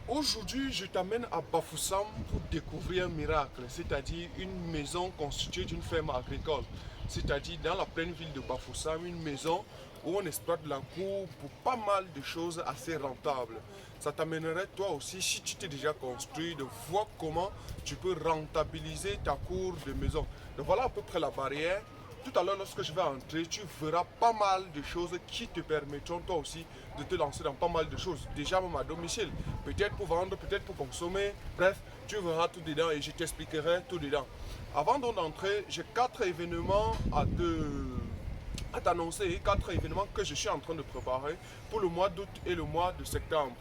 Aujourd'hui, je t'amène à Bafoussam pour découvrir un miracle, c'est-à-dire une maison constituée d'une ferme agricole. C'est-à-dire dans la pleine ville de Bafoussam, une maison où on exploite la cour pour pas mal de choses assez rentables. Ça t'amènerait toi aussi, si tu t'es déjà construit, de voir comment tu peux rentabiliser ta cour de maison. Donc voilà à peu près la barrière. Tout à l'heure, lorsque je vais entrer, tu verras pas mal de choses qui te permettront toi aussi de te lancer dans pas mal de choses. Déjà même à domicile, peut-être pour vendre, peut-être pour consommer. Bref, tu verras tout dedans et je t'expliquerai tout dedans. Avant d'entrer, j'ai quatre événements à t'annoncer, quatre événements que je suis en train de préparer pour le mois d'août et le mois de septembre.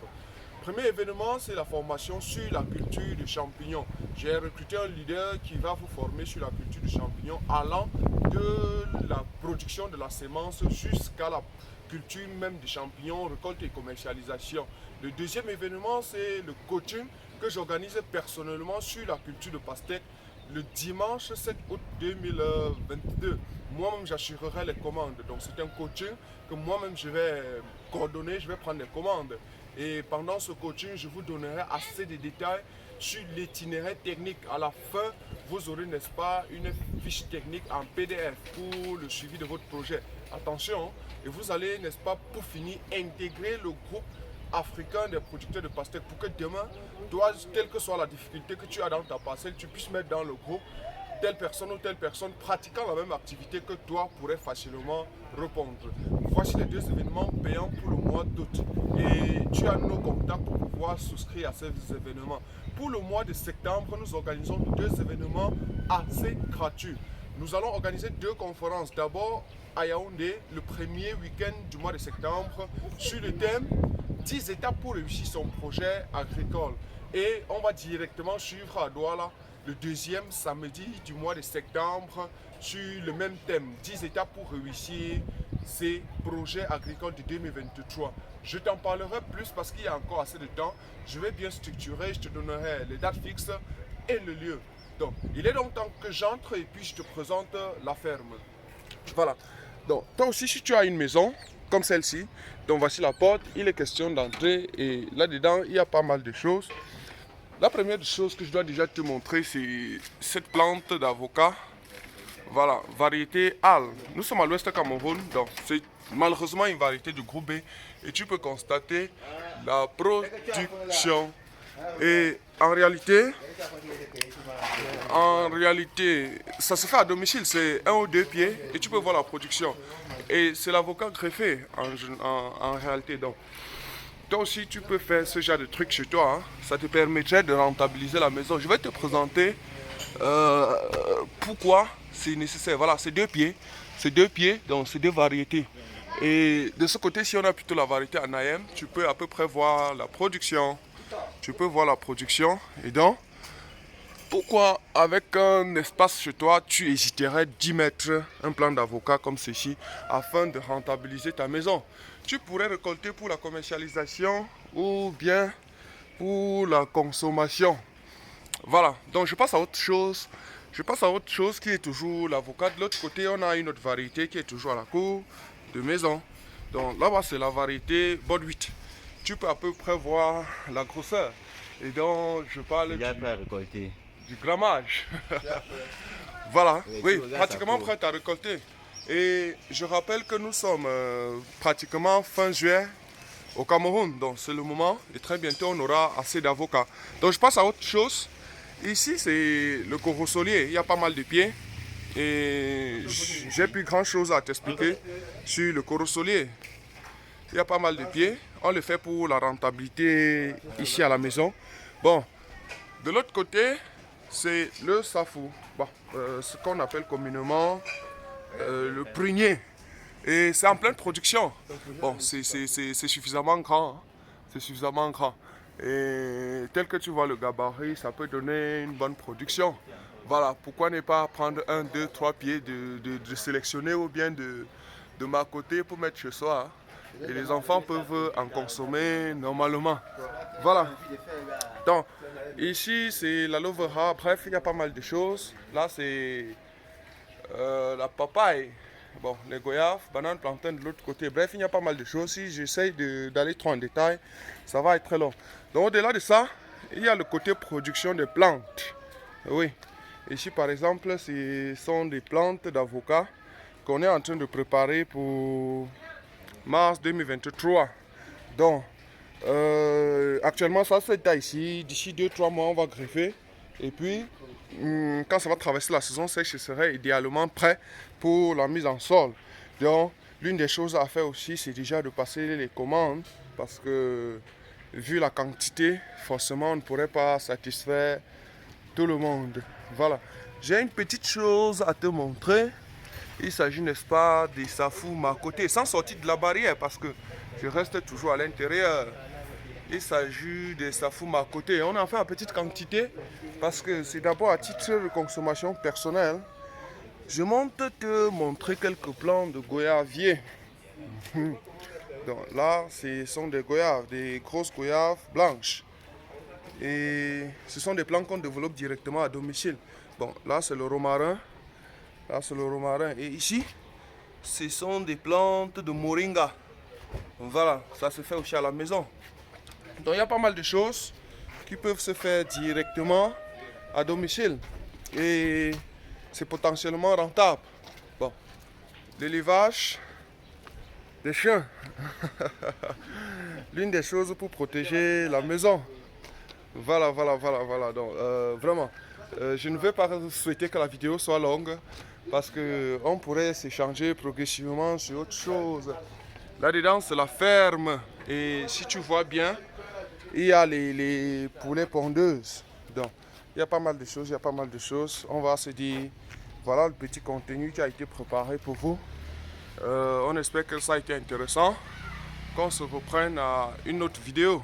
Premier événement, c'est la formation sur la culture du champignon. J'ai recruté un leader qui va vous former sur la culture du champignon allant de la production de la sémence jusqu'à la culture même des champignons, récolte et commercialisation. Le deuxième événement, c'est le coaching que j'organise personnellement sur la culture de pastèque le dimanche 7 août 2022. Moi-même, j'assurerai les commandes. Donc, c'est un coaching que moi-même, je vais coordonner, je vais prendre les commandes. Et pendant ce coaching, je vous donnerai assez de détails sur l'itinéraire technique. À la fin, vous aurez, n'est-ce pas, une fiche technique en PDF pour le suivi de votre projet. Attention, et vous allez, n'est-ce pas, pour finir, intégrer le groupe africain des producteurs de pastèques pour que demain, toi, quelle que soit la difficulté que tu as dans ta parcelle, tu puisses mettre dans le groupe telle personne ou telle personne pratiquant la même activité que toi pourrait facilement répondre. Voici les deux événements payants pour le mois d'août. Et tu as nos contacts pour pouvoir souscrire à ces événements. Pour le mois de septembre, nous organisons deux événements assez gratuits. Nous allons organiser deux conférences. D'abord à Yaoundé, le premier week-end du mois de septembre, sur le thème 10 étapes pour réussir son projet agricole. Et on va directement suivre à Douala le deuxième samedi du mois de septembre sur le même thème, 10 étapes pour réussir ces projets agricoles de 2023. Je t'en parlerai plus parce qu'il y a encore assez de temps. Je vais bien structurer, je te donnerai les dates fixes et le lieu. Donc, il est donc temps que j'entre et puis je te présente la ferme. Voilà. Donc, toi aussi, si tu as une maison comme celle-ci, donc voici la porte, il est question d'entrer et là-dedans, il y a pas mal de choses. La première chose que je dois déjà te montrer, c'est cette plante d'avocat. Voilà, variété Al. Nous sommes à l'ouest Cameroun, donc c'est malheureusement une variété du groupe B. Et tu peux constater la production. Et en réalité, ça se fait à domicile, c'est un ou deux pieds et tu peux voir la production. Et c'est l'avocat greffé en réalité. Donc, toi aussi, tu peux faire ce genre de truc chez toi. Hein. Ça te permettrait de rentabiliser la maison. Je vais te présenter euh, pourquoi c'est nécessaire. Voilà, c'est deux pieds. C'est deux pieds, donc c'est deux variétés. Et de ce côté, si on a plutôt la variété en AM, tu peux à peu près voir la production. Tu peux voir la production. Et donc, pourquoi avec un espace chez toi, tu hésiterais d'y mettre un plan d'avocat comme ceci afin de rentabiliser ta maison? Tu pourrais récolter pour la commercialisation ou bien pour la consommation. Voilà, donc je passe à autre chose. Je passe à autre chose qui est toujours l'avocat. De l'autre côté, on a une autre variété qui est toujours à la cour de maison. Donc là-bas, c'est la variété Bod 8. Tu peux à peu près voir la grosseur. Et donc, je parle Déjà prêt à récolter. du grammage. Voilà, Oui, oui, tu regardes sa pratiquement peau. prêt à récolter. Et je rappelle que nous sommes pratiquement fin juillet au Cameroun. Donc c'est le moment et très bientôt on aura assez d'avocats. Donc je passe à autre chose. Ici c'est le corosolier. Il y a pas mal de pieds. Et j'ai plus grand chose à t'expliquer sur le corosolier. Il y a pas mal de pieds. On le fait pour la rentabilité ici à la maison. Bon, de l'autre côté, c'est le safou. Bon, ce qu'on appelle communément le prunier. Et c'est en pleine production. Bon, c'est suffisamment grand. Hein. C'est suffisamment grand. Et tel que tu vois le gabarit, ça peut donner une bonne production. Voilà, pourquoi ne pas prendre un, deux, trois pieds de sélectionner ou bien de ma côté pour mettre chez soi. Hein. Et les enfants peuvent en consommer normalement. Voilà. Donc, ici, c'est la lovera. Bref, il y a pas mal de choses. Là, c'est la papaye. bon, les goyaves, bananes, plantains de l'autre côté. Bref, il y a pas mal de choses. Si j'essaye d'aller trop en détail, ça va être très long. Donc au-delà de ça, il y a le côté production de plantes. Oui, ici par exemple, ce sont des plantes d'avocat qu'on est en train de préparer pour mars 2023. Donc, actuellement, ça c'est ici. D'ici 2-3 mois, on va greffer. Et puis, quand ça va traverser la saison sèche, je serai idéalement prêt pour la mise en sol. Donc, l'une des choses à faire aussi, c'est déjà de passer les commandes. Parce que, vu la quantité, forcément, on ne pourrait pas satisfaire tout le monde. Voilà. J'ai une petite chose à te montrer. Il s'agit, n'est-ce pas, des safou à côté, sans sortir de la barrière parce que je reste toujours à l'intérieur. Il s'agit des safou à côté. On en fait en petite quantité parce que c'est d'abord à titre de consommation personnelle. Je monte te montrer quelques plants de goyaviers. Donc là, ce sont des goyaves, des grosses goyaves blanches. Et ce sont des plants qu'on développe directement à domicile. Bon, là c'est le romarin. Là c'est le romarin. Et ici, ce sont des plantes de moringa. Voilà, ça se fait aussi à la maison. Donc il y a pas mal de choses qui peuvent se faire directement à domicile. Et c'est potentiellement rentable. Bon, l'élevage des chiens. L'une des choses pour protéger la maison. Voilà. Donc, vraiment, je ne vais pas souhaiter que la vidéo soit longue parce qu'on pourrait s'échanger progressivement sur autre chose. Là-dedans, c'est la ferme. Et si tu vois bien, il y a les poulets pondeuses. Donc, il y a pas mal de choses, On va se dire, voilà le petit contenu qui a été préparé pour vous. On espère que ça a été intéressant. Qu'on se reprenne à une autre vidéo.